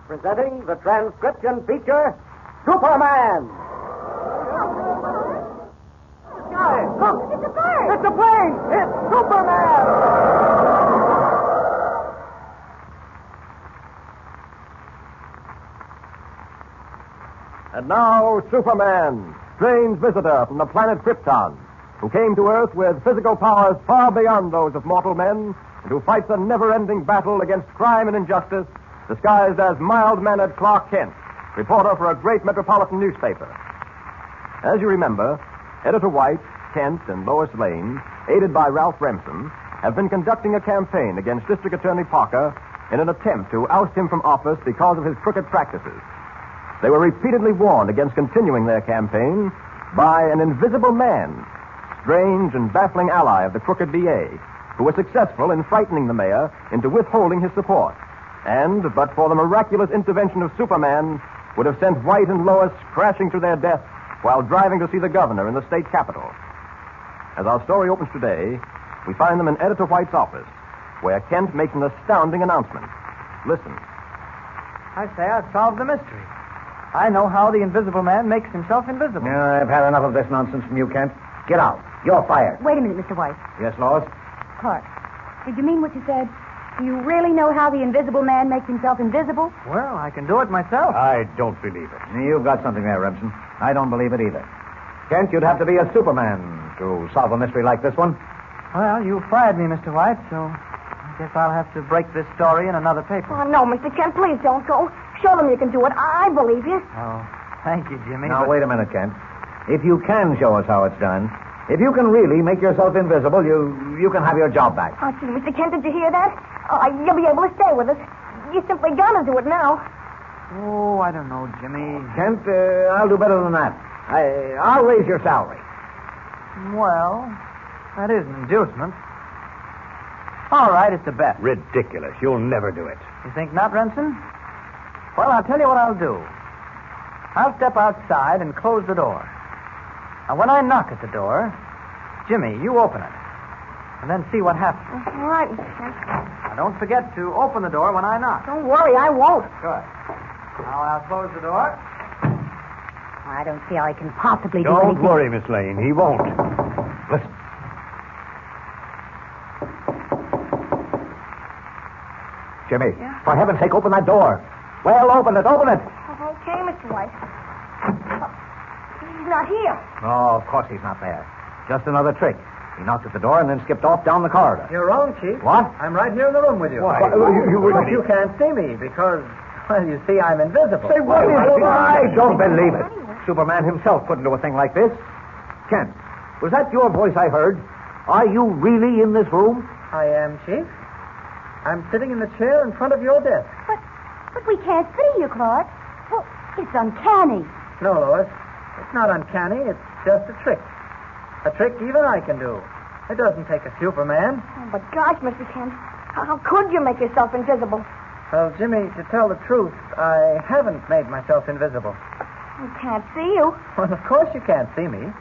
presenting the transcription feature, Superman. Guys, look! It's a bird! It's a plane! It's Superman! And now, Superman, strange visitor from the planet Krypton, who came to Earth with physical powers far beyond those of mortal men, and who fights a never-ending battle against crime and injustice, disguised as mild-mannered Clark Kent, reporter for a great metropolitan newspaper. As you remember, Editor White, Kent, and Lois Lane, aided by Ralph Remsen, have been conducting a campaign against District Attorney Parker in an attempt to oust him from office because of his crooked practices. They were repeatedly warned against continuing their campaign by an invisible man, strange and baffling ally of the crooked DA, who was successful in frightening the mayor into withholding his support, and, but for the miraculous intervention of Superman, would have sent White and Lois crashing to their death while driving to see the governor in the state capitol. As our story opens today, we find them in Editor White's office, where Kent makes an astounding announcement. Listen. I say I've solved the mystery. I know how the invisible man makes himself invisible. I've had enough of this nonsense from you, Kent. Get out. You're fired. Wait a minute, Mr. White. Yes, Lois? Clark, did you mean what you said? Do you really know how the invisible man makes himself invisible? Well, I can do it myself. I don't believe it. You've got something there, Remsen. I don't believe it either. Kent, you'd have to be a Superman to solve a mystery like this one. Well, you fired me, Mr. White, so I guess I'll have to break this story in another paper. Oh, no, Mr. Kent, please don't go. Show them you can do it. I believe you. Oh, thank you, Jimmy. Now, wait a minute, Kent. If you can show us how it's done, if you can really make yourself invisible, you can have your job back. Oh, gee, Mr. Kent, did you hear that? Oh, you'll be able to stay with us. You simply gotta do it now. Oh, I don't know, Jimmy. Kent, I'll do better than that. I'll raise your salary. Well, that is an inducement. All right, it's a bet. Ridiculous. You'll never do it. You think not, Renson? Well, I'll tell you what I'll do. I'll step outside and close the door. Now, when I knock at the door, Jimmy, you open it. And then see what happens. All right, Mr. Kent. Now, don't forget to open the door when I knock. Don't worry, I won't. Good. Now, I'll close the door. I don't see how I can possibly do Don't anything. worry, Miss Lane. He won't. Listen. Jimmy, for heaven's sake, open that door. Well, open it, open it. Okay, Mr. White. He's not here. Oh, of course he's not there. Just another trick. He knocked at the door and then skipped off down the corridor. You're wrong, Chief. What? I'm right here in the room with you. Why? But you can't see me because, well, you see, I'm invisible. Say, what is it? I don't believe it. Superman himself couldn't do a thing like this. Kent, was that your voice I heard? Are you really in this room? I am, Chief. I'm sitting in the chair in front of your desk. But we can't see you, Clark. Well, it's uncanny. No, Lois. It's not uncanny. It's just a trick. A trick even I can do. It doesn't take a Superman. Oh, but gosh, Mr. Kent, how could you make yourself invisible? Well, Jimmy, to tell the truth, I haven't made myself invisible. We can't see you. Well, of course you can't see me.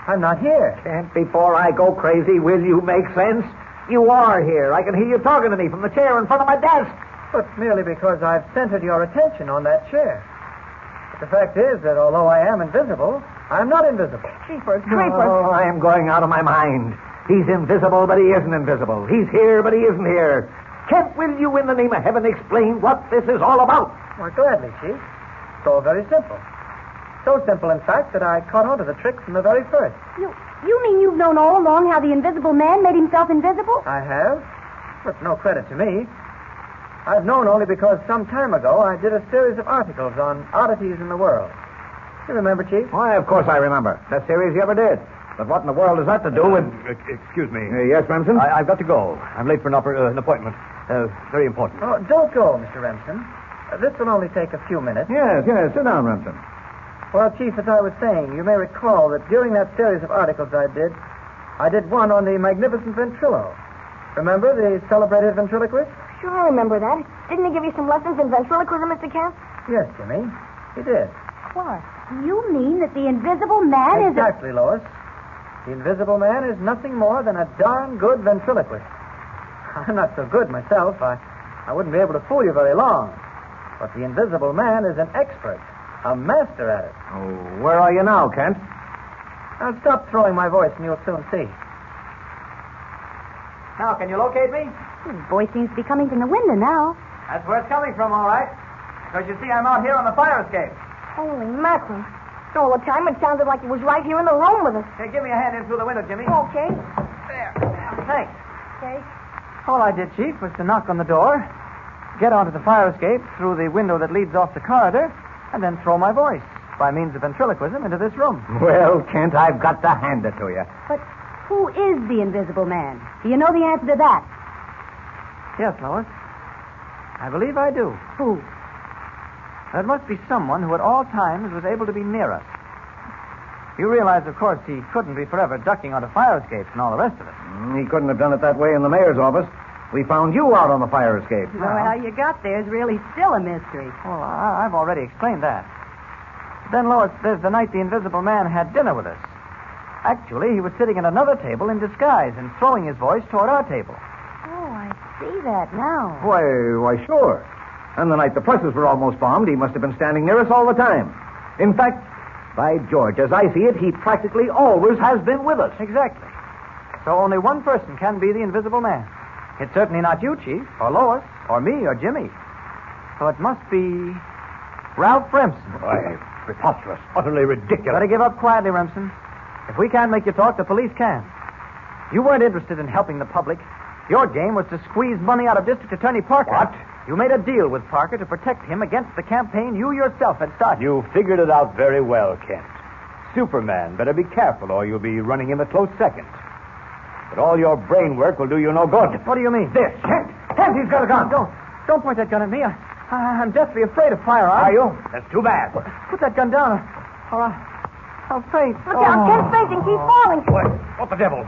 I'm not here. Kent, before I go crazy, will you make sense? You are here. I can hear you talking to me from the chair in front of my desk. But merely because I've centered your attention on that chair. But the fact is that although I am invisible, I'm not invisible. Creepers, creepers. Oh, I am going out of my mind. He's invisible, but he isn't invisible. He's here, but he isn't here. Kent, will you, in the name of heaven, explain what this is all about? Well, gladly, Chief. It's all very simple. So simple, in fact, that I caught on to the trick from the very first. You mean you've known all along how the invisible man made himself invisible? I have, but no credit to me. I've known only because some time ago I did a series of articles on oddities in the world. You remember, Chief? Why, of course I remember. That series you ever did. But what in the world does that to do with... Excuse me. yes, Remsen? I've got to go. I'm late for an appointment. Very important. Oh, don't go, Mr. Remsen. This will only take a few minutes. Yes. Sit down, Remsen. Well, Chief, as I was saying, you may recall that during that series of articles I did one on the magnificent ventrilo. Remember the celebrated ventriloquist? Sure, I remember that. Didn't he give you some lessons in ventriloquism, Mr. Kent? Yes, Jimmy. He did. Clark, you mean that the invisible man is... Exactly, Lois. The invisible man is nothing more than a darn good ventriloquist. I'm not so good myself. I wouldn't be able to fool you very long. But the Invisible Man is an expert, a master at it. Oh, where are you now, Kent? Now, stop throwing my voice and you'll soon see. Now, can you locate me? His voice seems to be coming from the window now. That's where it's coming from, all right. Because you see, I'm out here on the fire escape. Holy mackerel. All the time it sounded like he was right here in the room with us. Hey, give me a hand in through the window, Jimmy. Okay. There. Thanks. Okay. All I did, Chief, was to knock on the door, get onto the fire escape through the window that leads off the corridor, and then throw my voice, by means of ventriloquism, into this room. Well, Kent, I've got to hand it to you. But who is the Invisible Man? Do you know the answer to that? Yes, Lois. I believe I do. Who? There must be someone who at all times was able to be near us. You realize, of course, he couldn't be forever ducking onto fire escapes and all the rest of it. He couldn't have done it that way in the mayor's office. We found you out on the fire escape. Well, how you got there is really still a mystery. Well, I've already explained that. Then, Lois, there's the night the Invisible Man had dinner with us. Actually, he was sitting at another table in disguise and throwing his voice toward our table. Oh, I see that now. Why, sure. And the night the presses were almost bombed, he must have been standing near us all the time. In fact, by George, as I see it, he practically always has been with us. Exactly. So only one person can be the Invisible Man. It's certainly not you, Chief, or Lois, or me, or Jimmy. So it must be Ralph Remsen. Why, preposterous. Utterly ridiculous. Better give up quietly, Remsen. If we can't make you talk, the police can. You weren't interested in helping the public. Your game was to squeeze money out of District Attorney Parker. What? You made a deal with Parker to protect him against the campaign you yourself had started. You figured it out very well, Kent. Superman, better be careful or you'll be running him a close second. But all your brain work will do you no good. What do you mean? This, Kent! Kent, he's got a gun! Don't point that gun at me. I'm deathly afraid of firearms. Are you? That's too bad. Put that gun down, or I'll faint. Look out, Kent's fainting. He's falling. What the devil?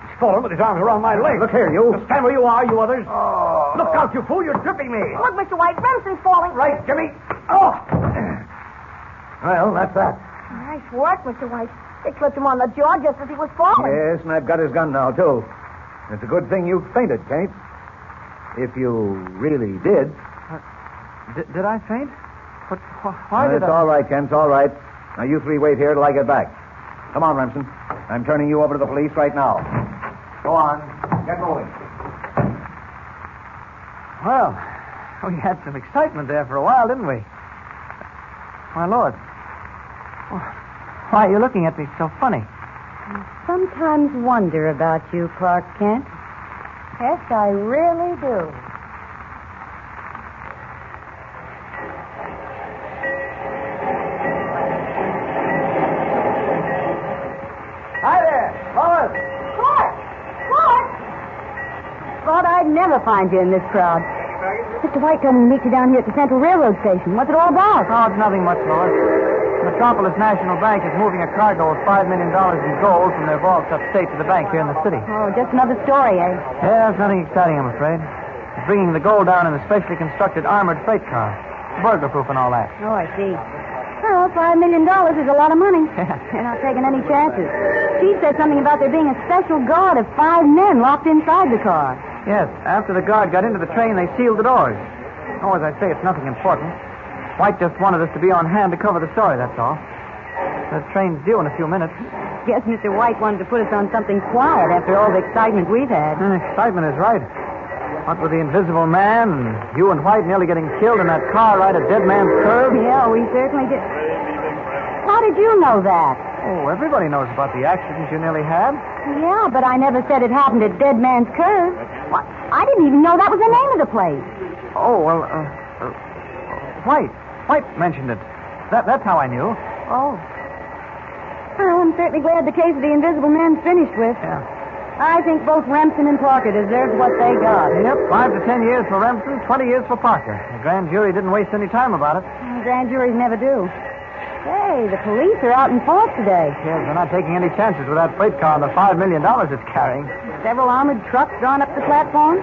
He's fallen with his arms around my leg. Look here, you. Stand where you are, you others. Look out, you fool. You're tripping me. Look, Mr. White, Remsen's falling. Right, Jimmy. Oh! Well, that's that. Nice work, Mr. White. They clipped him on the jaw just as he was falling. Yes, and I've got his gun now, too. It's a good thing you fainted, Kent. If you really did. Did I faint? But why did It's all right, Kent. It's all right. Now, you three wait here till I get back. Come on, Remsen. I'm turning you over to the police right now. Go on. Get moving. Well, we had some excitement there for a while, didn't we? My Lord. Why are you looking at me so funny? Sometimes wonder about you, Clark Kent. Yes, I really do. Hi there, Lois. Clark! Thought I'd never find you in this crowd. Mr. White told me to meet you down here at the Central Railroad Station. What's it all about? Oh, it's nothing much, Lois. Metropolis National Bank is moving a cargo of $5 million in gold from their vaults upstate to the bank here in the city. Oh, just another story, eh? Yeah, it's nothing exciting, I'm afraid. It's bringing the gold down in a specially constructed armored freight car. Burglar-proof and all that. Oh, I see. Well, $5 million is a lot of money. Yeah. They're not taking any chances. Chief said something about there being a special guard of 5 men locked inside the car. Yes, after the guard got into the train, they sealed the doors. Oh, as I say, it's nothing important. White just wanted us to be on hand to cover the story, that's all. The train's due in a few minutes. Guess Mr. White wanted to put us on something quiet after all the excitement we've had. Excitement is right. What with the Invisible Man and you and White nearly getting killed in that car ride at Dead Man's Curve? Yeah, we certainly did. How did you know that? Oh, everybody knows about the accident you nearly had. Yeah, but I never said it happened at Dead Man's Curve. What? I didn't even know that was the name of the place. Oh, well, White. White mentioned it. That's how I knew. Oh. Well, I'm certainly glad the case of the Invisible Man's finished with. Yeah. I think both Remsen and Parker deserved what they got. Yep, 5 to 10 years for Remsen, 20 years for Parker. The grand jury didn't waste any time about it. Grand juries never do. Hey, the police are out in force today. Yes, they're not taking any chances with that freight car and the $5 million it's carrying. Several armored trucks drawn up the platform.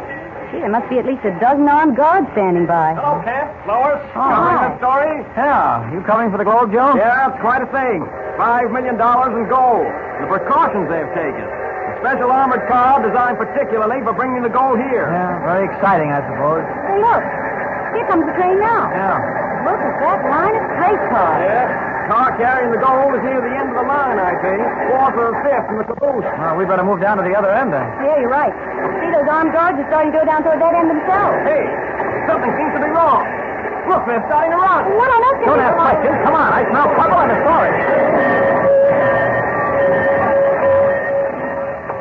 Gee, there must be at least a dozen armed guards standing by. Hello, Kent. Lois. Oh, hi. Story? Yeah, you covering for the Globe, Joe? Yeah, it's quite a thing. $5 million in gold. The precautions they've taken. A special armored car designed particularly for bringing the gold here. Yeah, very exciting, I suppose. Hey, look. Here comes the train now. Yeah. Look at that line of freight cars. Car carrying the gold is near the end of the line, I think. Fourth or fifth in the caboose. Well, we better move down to the other end then. Yeah, you're right. See, those armed guards are starting to go down toward that end themselves. Hey, something seems to be wrong. Look, they're starting to run. What on earth is Don't this? ask questions. Come on. I smell trouble and a story.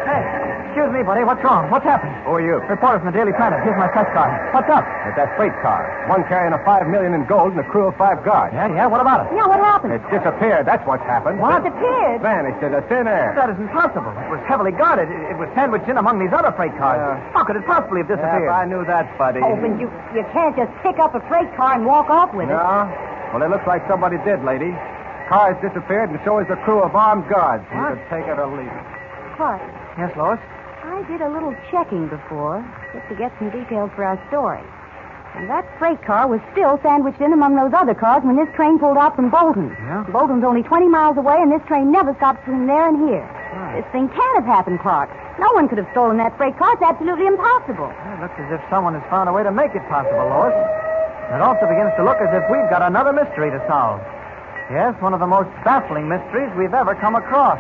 Hey, excuse me, buddy. What's wrong? What's happened? Who are you? Reporter from the Daily Planet. Here's my press card. What's up? It's that freight car. One carrying a $5 million in gold and a crew of 5 guards. Yeah. What about it? Yeah, what happened? It's disappeared. That's what's happened. What? Disappeared? Vanished into thin air. That isn't possible. It was heavily guarded. It was sandwiched in among these other freight cars. How could it possibly have disappeared? Yeah, if I knew that, buddy. Oh, but you can't just pick up a freight car and walk off with it. No? Well, it looks like somebody did, lady. Car's disappeared, and so is the crew of armed guards. You What? could take it or leave it. Clark, Yes, Lois? I did a little checking before, just to get some details for our story. And that freight car was still sandwiched in among those other cars when this train pulled out from Bolton. Yeah? Bolton's only 20 miles away, and this train never stops between there and here. This thing can't have happened, Clark. No one could have stolen that freight car. It's absolutely impossible. It looks as if someone has found a way to make it possible, Lois. It also begins to look as if we've got another mystery to solve. Yes, one of the most baffling mysteries we've ever come across.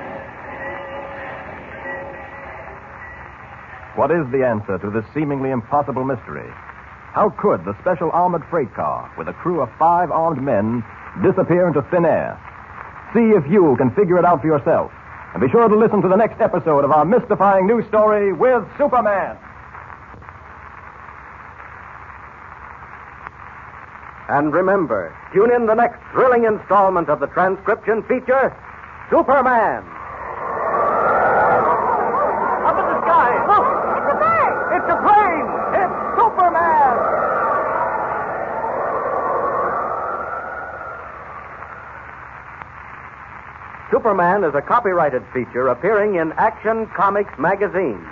What is the answer to this seemingly impossible mystery? How could the special armored freight car with a crew of 5 armed men disappear into thin air? See if you can figure it out for yourself. And be sure to listen to the next episode of our mystifying news story with Superman. And remember, tune in the next thrilling installment of the transcription feature, Superman. Up in the sky. Look! It's a bird! It's a plane! It's Superman! Superman is a copyrighted feature appearing in Action Comics magazine.